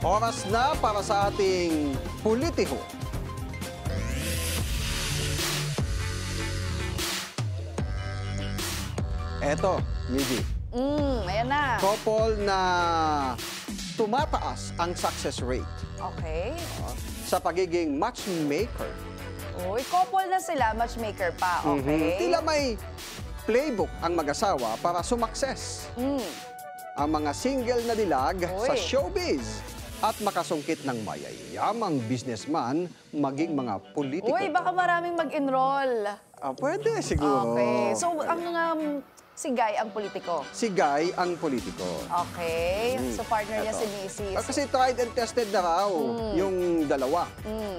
Oras na para sa ating politiko. Eto, Miggy. Ayan na. Couple na tumataas ang success rate Okay. sa pagiging matchmaker. Uy, couple na sila, matchmaker pa. Okay. Tila may playbook ang mag-asawa para sumakses. Ang mga single na dilag sa Uy. showbiz at makasungkit ng mayayamang businessman maging mga politiko. Uy, baka maraming mag-enroll. Pwede siguro. Okay. So, si Guy ang politiko. Si Guy ang politiko. Okay. So, partner niya Eto. si Mrs. Kasi tried and tested na raw yung dalawa.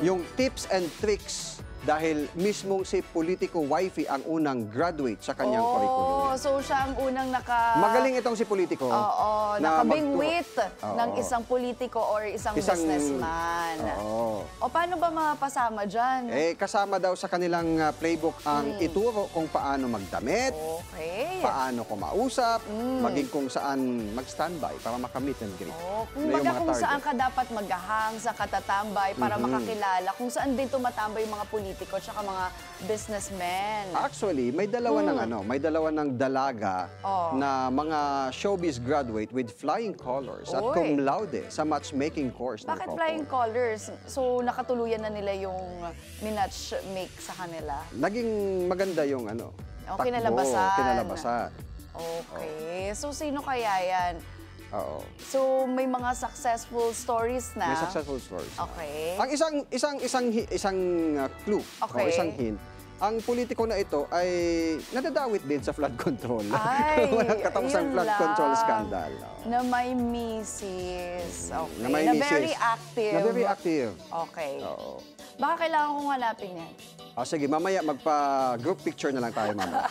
Yung tips and tricks dahil mismong si politiko wifey ang unang graduate sa kanyang curriculum. So siya ang unang Magaling itong si politiko. Oo, na nakabingwit Oo. ng isang politiko or isang businessman. Oo. O paano ba mapasama dyan? Kasama daw sa kanilang playbook ang ituro kung paano magdamit, Okay. paano kumausap, maging kung saan mag-standby para makamit and greet. Kung baga kung saan ka dapat maghahang, sa katatambay para makakilala, kung saan din tumatambay yung mga politiko at saka mga businessmen. Actually, may dalawa ng dalaga na mga showbiz graduate with flying colors at Uy. cum laude sa matchmaking course ng Bakit couple. flying colors? So nakatuluyan na nila yung minatch-make sa kanila? Naging maganda yung takbo, kinalabasan. kinalabasan. Okay. So sino kaya yan? Oo. So may mga successful stories na? May successful stories. Okay. Ang isang clue o Okay. isang hint, ang politiko na ito ay nadadawit din sa flood control. Ay, Walang katapusang yun flood lang. control scandal. Na may misis. Okay. Na may very misis. active. Na very active. Okay. Oo. Baka kailangan kong hanapin yan. Sige, mamaya magpa-group picture na lang tayo mamaya.